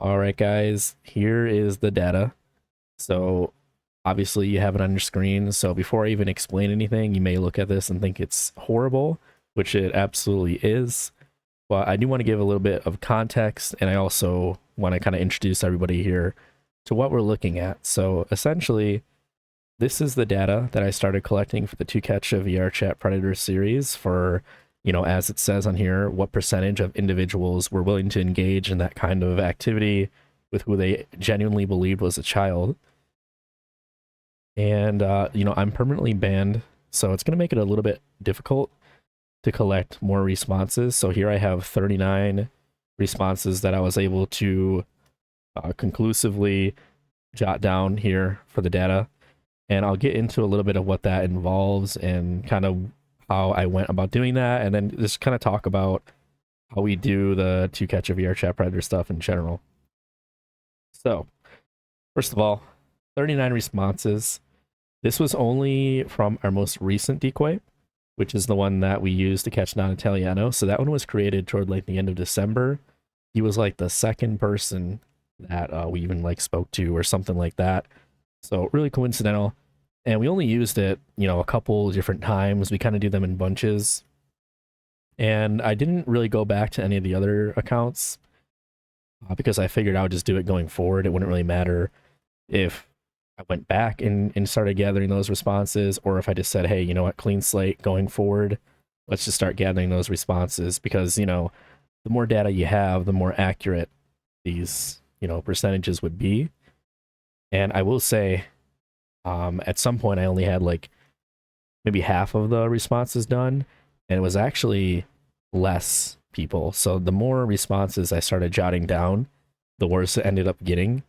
All right, guys, here is the data. So obviously you have it on your screen. So before I even explain anything, you may look at this and think it's horrible, which it absolutely is. But I do want to give a little bit of context, and I also want to kind of introduce everybody here to what we're looking at. So essentially, this is the data that I started collecting for the To Catch a VRChat Predator series for, as it says on here, what percentage of individuals were willing to engage in that kind of activity with who they genuinely believed was a child. And, I'm permanently banned, so it's going to make it a little bit difficult to collect more responses. So here I have 39 responses that I was able to conclusively jot down here for the data. And I'll get into a little bit of what that involves and kind of how I went about doing that, and then just kind of talk about how we do the To Catch a VRChat Predator stuff in general. So, first of all, 39 responses. This was only from our most recent decoy, which is the one that we used to catch Non Italiano. So that one was created toward like the end of December. He was like the second person that we even like spoke to or something like that. So really coincidental. And we only used it, a couple different times. We kind of do them in bunches. And I didn't really go back to any of the other accounts because I figured I would just do it going forward. It wouldn't really matter if I went back and started gathering those responses, or if I just said, hey, you know what, clean slate going forward. Let's just start gathering those responses because, the more data you have, the more accurate these, percentages would be. And I will say, at some point, I only had like maybe half of the responses done, and it was actually less people. So the more responses I started jotting down, the worse it ended up getting.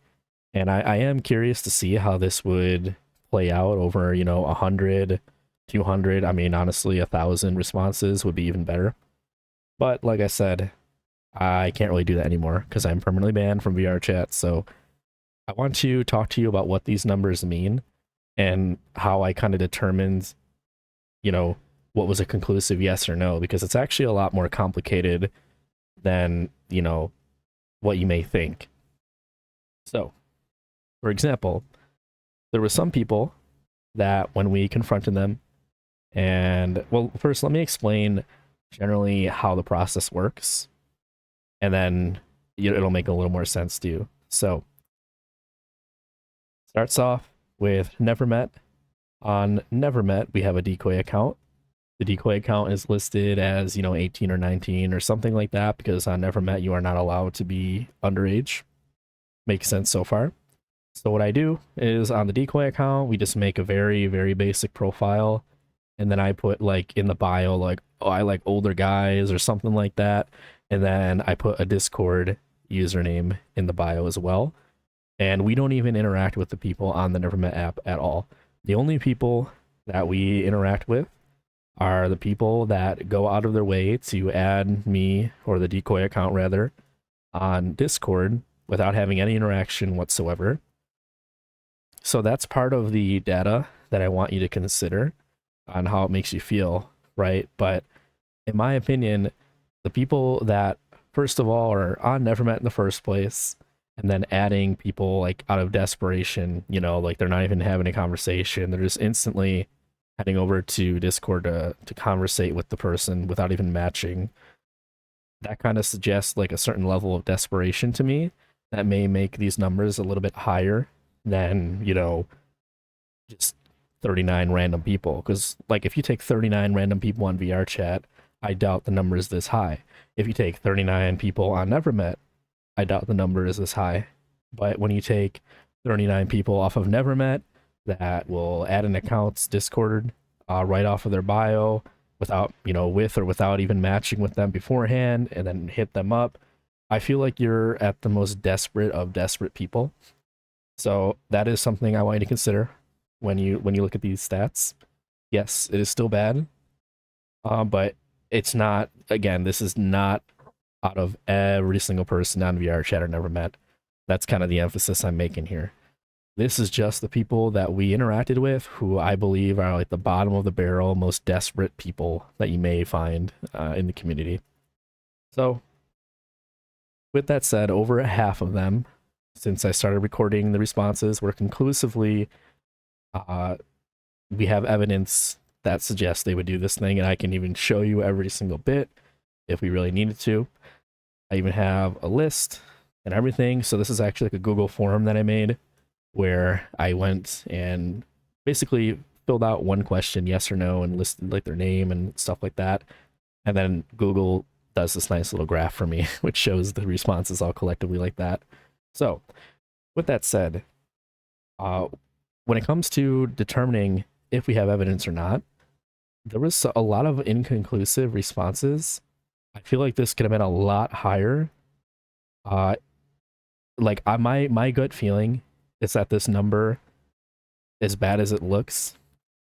And I am curious to see how this would play out over, 100, 200. I mean, honestly, 1,000 responses would be even better. But like I said, I can't really do that anymore because I'm permanently banned from VRChat. So I want to talk to you about what these numbers mean and how I kind of determined, what was a conclusive yes or no, because it's actually a lot more complicated than, what you may think. So, for example, there were some people that when we confronted them, and well, first let me explain generally how the process works, and then it'll make a little more sense to you. So, starts off with Never Met. On Never Met, we have a decoy account. The decoy account is listed as, 18 or 19 or something like that, because on Never Met, you are not allowed to be underage. Makes sense so far. So what I do is on the decoy account, we just make a very, very basic profile. And then I put like in the bio, like, oh, I like older guys or something like that. And then I put a Discord username in the bio as well. And we don't even interact with the people on the Never Met app at all. The only people that we interact with are the people that go out of their way to add me, or the decoy account rather, on Discord without having any interaction whatsoever. So that's part of the data that I want you to consider on how it makes you feel, right? But in my opinion, the people that, first of all, are on Never Met in the first place, and then adding people like out of desperation, like they're not even having a conversation. They're just instantly heading over to Discord to conversate with the person without even matching. That kind of suggests like a certain level of desperation to me that may make these numbers a little bit higher than, just 39 random people. Because, like, if you take 39 random people on VRChat, I doubt the number is this high. If you take 39 people on Never Met, I doubt the number is this high. But when you take 39 people off of Never Met that will add an account's Discord right off of their bio without, with or without even matching with them beforehand, and then hit them up, I feel like you're at the most desperate of desperate people. So that is something I want you to consider when you look at these stats. Yes, it is still bad, but it's not. Again, this is not out of every single person on VRChat or Never Met. That's kind of the emphasis I'm making here. This is just the people that we interacted with, who I believe are like the bottom of the barrel, most desperate people that you may find in the community. So With that said, over half of them, since I started recording the responses, were conclusively, uh, we have evidence that suggests they would do this thing, and I can even show you every single bit if we really needed to. I even have a list and everything. So this is actually like a Google form that I made where I went and basically filled out one question, yes or no, and listed like their name and stuff like that. And then Google does this nice little graph for me, which shows the responses all collectively like that. So with that said, when it comes to determining if we have evidence or not, there was a lot of inconclusive responses. I feel like this could have been a lot higher. My gut feeling is that this number, as bad as it looks,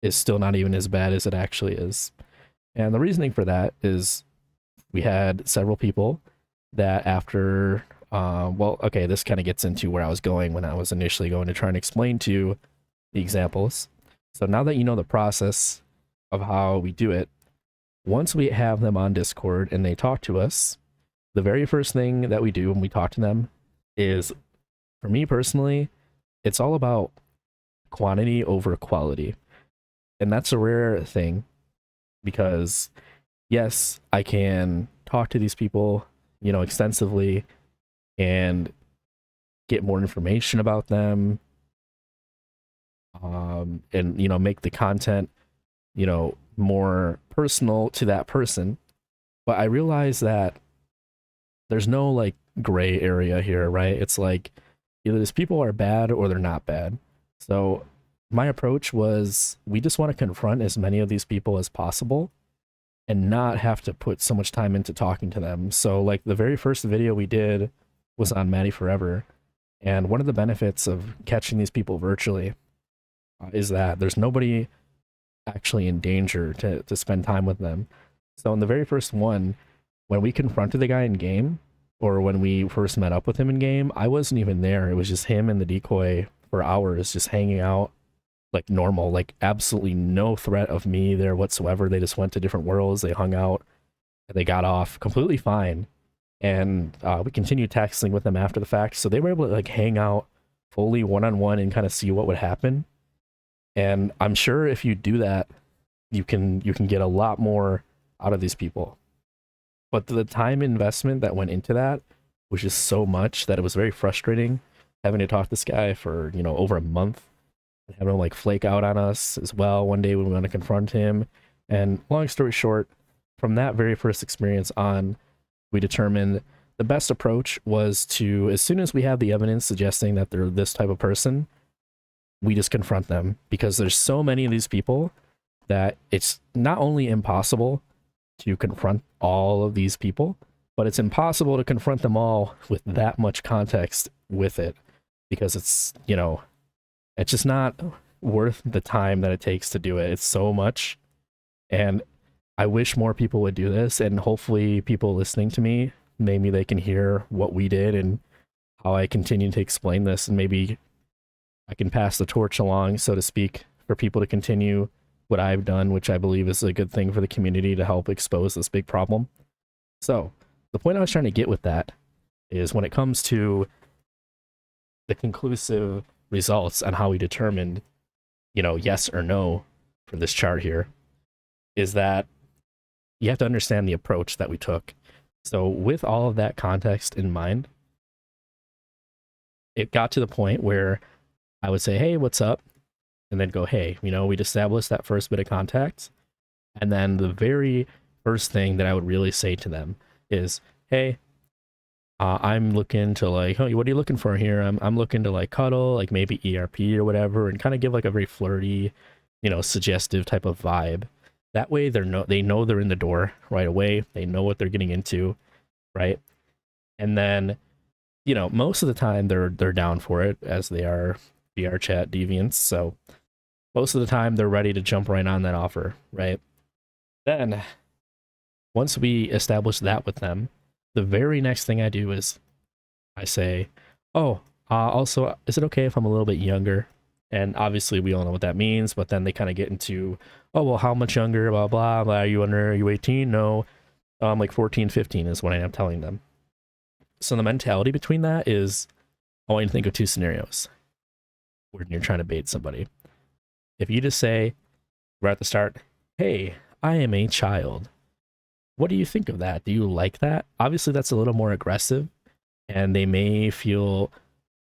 is still not even as bad as it actually is. And the reasoning for that is we had several people that after, this kind of gets into where I was going when I was initially going to try and explain to you the examples. So now that you know the process of how we do it, once we have them on Discord and they talk to us, the very first thing that we do when we talk to them is, for me personally, it's all about quantity over quality. And that's a rare thing because, yes, I can talk to these people, extensively and get more information about them, and, make the content, more personal to that person. But I realize that there's no like gray area here, right? It's like either these people are bad or they're not bad. So my approach was we just want to confront as many of these people as possible and not have to put so much time into talking to them. So like the very first video we did was on Maddie Forever. And one of the benefits of catching these people virtually is that there's nobody actually in danger to spend time with them. So in the very first one, when we confronted the guy in game, or when we first met up with him in game, I wasn't even there. It was just him and the decoy for hours, just hanging out like normal, like absolutely no threat of me there whatsoever. They just went to different worlds, they hung out, and they got off completely fine. And we continued texting with them after the fact. So they were able to like hang out fully one-on-one and kind of see what would happen. And I'm sure if you do that, you can get a lot more out of these people. But the time investment that went into that was just so much that it was very frustrating having to talk to this guy for, over a month, and having to like flake out on us as well one day when we want to confront him. And long story short, from that very first experience on, we determined the best approach was to, as soon as we have the evidence suggesting that they're this type of person, we just confront them, because there's so many of these people that it's not only impossible to confront all of these people, but it's impossible to confront them all with that much context with it, because it's, it's just not worth the time that it takes to do it. It's so much. And I wish more people would do this, and hopefully people listening to me, maybe they can hear what we did and how I continue to explain this, and maybe I can pass the torch along, so to speak, for people to continue what I've done, which I believe is a good thing for the community to help expose this big problem. So the point I was trying to get with that is when it comes to the conclusive results on how we determined, yes or no for this chart here, is that you have to understand the approach that we took. So with all of that context in mind, it got to the point where I would say, hey, what's up? And then go, hey, we'd established that first bit of contact. And then the very first thing that I would really say to them is, hey, I'm looking to like, oh, what are you looking for here? I'm looking to like cuddle, like maybe ERP or whatever, and kind of give like a very flirty, suggestive type of vibe. That way they know they're in the door right away. They know what they're getting into, right? And then, most of the time they're down for it, as they are VRChat deviants. So most of the time they're ready to jump right on that offer, right? Then once we establish that with them, the very next thing I do is I say, oh, also, is it okay if I'm a little bit younger? And obviously we all know what that means, but then they kind of get into, oh, well, how much younger, blah, blah. Are you 18? No. I'm like 14, 15 is what I am telling them. So the mentality between that is, I want you to think of two scenarios when you're trying to bait somebody. If you just say right at the start, hey, I am a child. What do you think of that? Do you like that? Obviously, that's a little more aggressive, and they may feel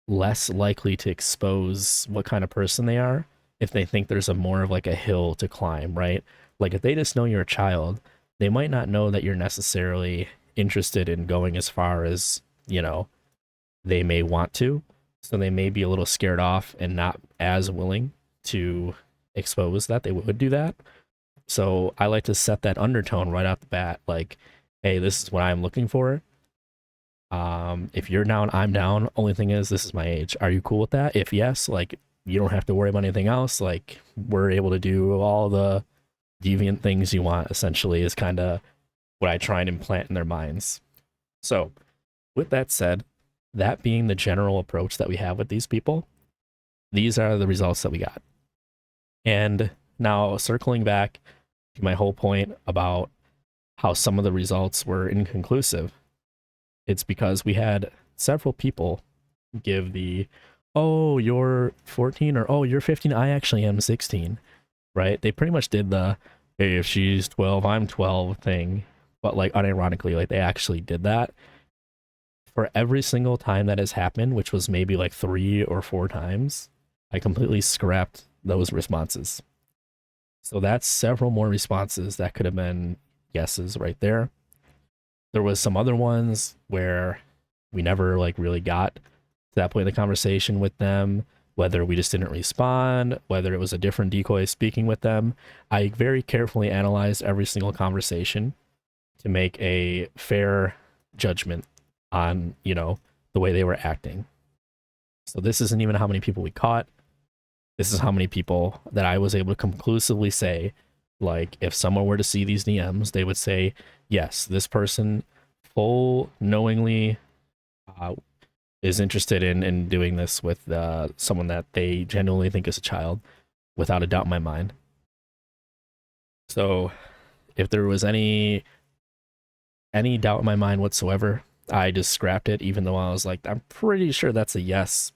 less likely to expose what kind of person they are if they think there's a more of like a hill to climb, right? Like if they just know you're a child, they might not know that you're necessarily interested in going as far as, they may want to. So they may be a little scared off and not as willing to expose that they would do that. So I like to set that undertone right off the bat, like, hey, this is what I'm looking for. If you're down, I'm down. Only thing is, this is my age. Are you cool with that? If yes, like, you don't have to worry about anything else. Like, we're able to do all the deviant things you want, essentially, is kind of what I try and implant in their minds. So, with that said, that being the general approach that we have with these people, these are the results that we got. And now, circling back to my whole point about how some of the results were inconclusive, it's because we had several people give the, oh, you're 14, or oh, you're 15, I actually am 16, right? They pretty much did the, hey, if she's 12, I'm 12 thing, but like unironically, like they actually did that. For every single time that has happened, which was maybe like 3 or 4 times, I completely scrapped those responses. So that's several more responses that could have been yeses right there. There was some other ones where we never like really got to that point in the conversation with them, whether we just didn't respond, whether it was a different decoy speaking with them. I very carefully analyzed every single conversation to make a fair judgment on, the way they were acting. So this isn't even how many people we caught. This is how many people that I was able to conclusively say, like, if someone were to see these DMs, they would say, yes, this person full knowingly is interested in doing this with someone that they genuinely think is a child, without a doubt in my mind. So if there was any doubt in my mind whatsoever, I just scrapped it, even though I was like, I'm pretty sure that's a yes,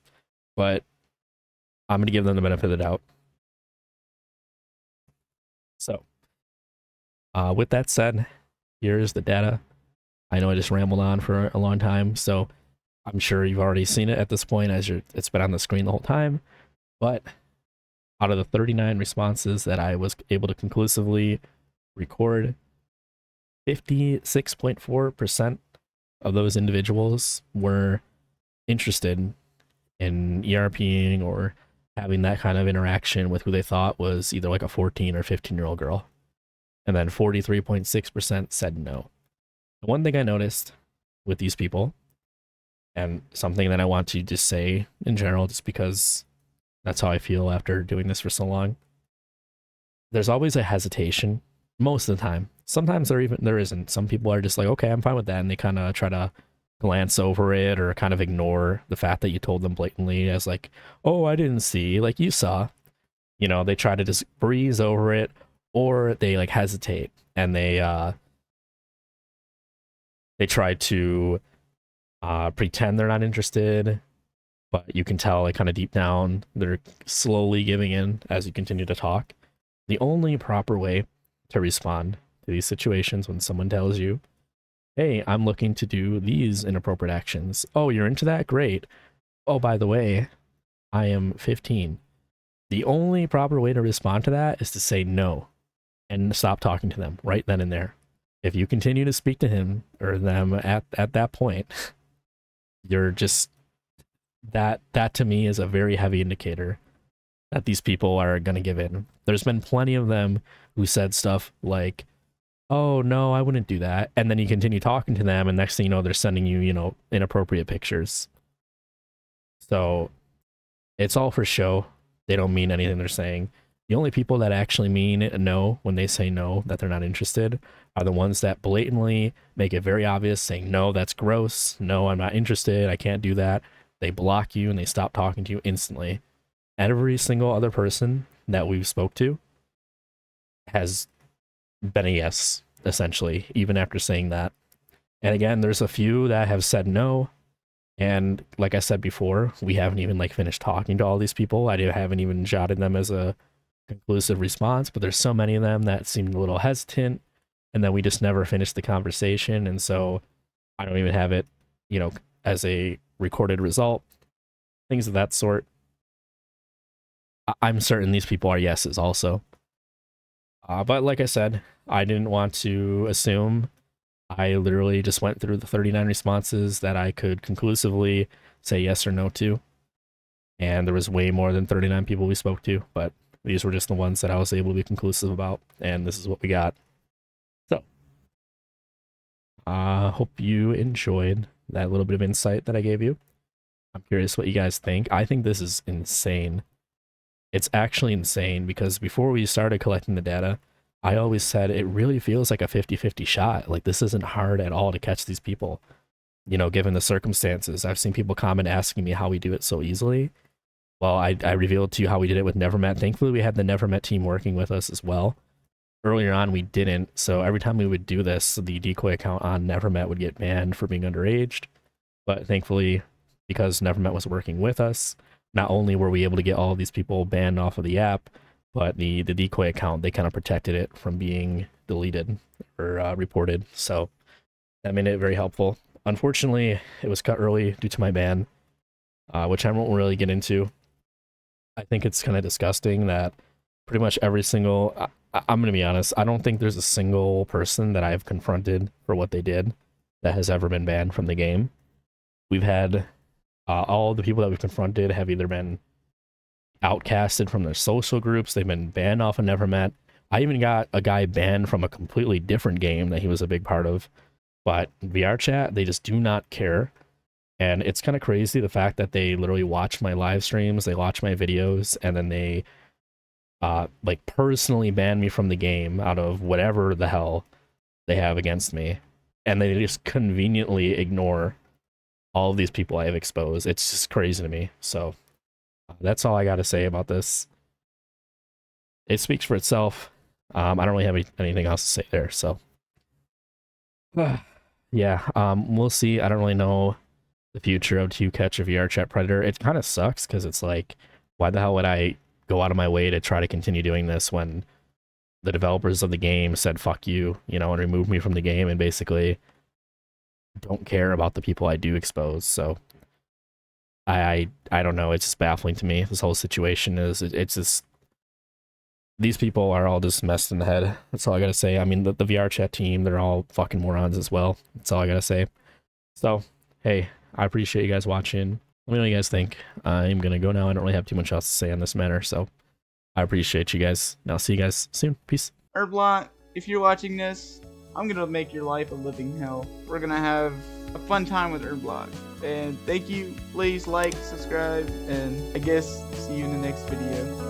but I'm going to give them the benefit of the doubt. So with that said, here's the data. I know I just rambled on for a long time, so I'm sure you've already seen it at this point, as it's been on the screen the whole time. But out of the 39 responses that I was able to conclusively record, 56.4% of those individuals were interested in ERPing or having that kind of interaction with who they thought was either like a 14 or 15-year-old girl. And then 43.6% said no. The one thing I noticed with these people, and something that I want to just say in general, just because that's how I feel after doing this for so long, there's always a hesitation most of the time. Sometimes there isn't. Some people are just like, okay, I'm fine with that, and they kind of try to glance over it or kind of ignore the fact that you told them blatantly, as like, oh, I didn't see, like you saw. They try to just breeze over it, or they like hesitate and they try to pretend they're not interested, but you can tell like kind of deep down they're slowly giving in as you continue to talk. The only proper way to respond to these situations when someone tells you, hey, I'm looking to do these inappropriate actions. Oh, you're into that? Great. Oh, by the way, I am 15. The only proper way to respond to that is to say no and stop talking to them right then and there. If you continue to speak to him or them at that point, you're just, that to me is a very heavy indicator that these people are going to give in. There's been plenty of them who said stuff like, oh, no, I wouldn't do that. And then you continue talking to them, and next thing you know, they're sending you, inappropriate pictures. So it's all for show. They don't mean anything they're saying. The only people that actually mean no when they say no, that they're not interested, are the ones that blatantly make it very obvious, saying, no, that's gross. No, I'm not interested. I can't do that. They block you and they stop talking to you instantly. Every single other person that we've spoke to has been a yes, essentially, even after saying that. And again, there's a few that have said no. And like I said before, we haven't even like finished talking to all these people. Haven't even jotted them as a conclusive response, but there's so many of them that seemed a little hesitant, and then we just never finished the conversation. And so I don't even have it, as a recorded result, things of that sort. I'm certain these people are yeses also. But like I said, I didn't want to assume. I literally just went through the 39 responses that I could conclusively say yes or no to. And there was way more than 39 people we spoke to, but these were just the ones that I was able to be conclusive about. And this is what we got. So, hope you enjoyed that little bit of insight that I gave you. I'm curious what you guys think. I think this is insane. It's actually insane because before we started collecting the data, I always said it really feels like a 50-50 shot. Like, this isn't hard at all to catch these people, given the circumstances. I've seen people comment asking me how we do it so easily. Well, I revealed to you how we did it with Nevermet. Thankfully, we had the Nevermet team working with us as well. Earlier on, we didn't. So every time we would do this, the decoy account on Nevermet would get banned for being underaged. But thankfully, because Nevermet was working with us, not only were we able to get all of these people banned off of the app, but the decoy account, they kind of protected it from being deleted or reported. So that made it very helpful. Unfortunately, it was cut early due to my ban, which I won't really get into. I think it's kind of disgusting that pretty much every single... I'm going to be honest, I don't think there's a single person that I've confronted for what they did that has ever been banned from the game. We've had all the people that we've confronted have either been outcasted from their social groups, they've been banned off of Nevermet. I even got a guy banned from a completely different game that he was a big part of. But VRChat, they just do not care. And it's kind of crazy the fact that they literally watch my live streams, they watch my videos, and then they like personally ban me from the game out of whatever the hell they have against me. And they just conveniently ignore all of these people I have exposed. It's just crazy to me. So that's all I got to say about this. It speaks for itself. I don't really have anything else to say there. So yeah, we'll see. I don't really know the future of To Catch a VRChat Predator. It kind of sucks because it's like, why the hell would I go out of my way to try to continue doing this when the developers of the game said fuck you, and removed me from the game and basically don't care about the people I do expose. So I don't know, it's just baffling to me. This whole situation it's just, these people are all just messed in the head. That's all I gotta say. I mean, the VRChat team, they're all fucking morons as well. That's all I gotta say. So hey, I appreciate you guys watching. Let me know what you guys think. I'm gonna go now. I don't really have too much else to say on this matter, so I appreciate you guys. Now, see you guys soon. Peace. Herblock, if you're watching this, I'm gonna make your life a living hell. We're gonna have a fun time with Herblock. And thank you. Please like, subscribe, and I guess see you in the next video.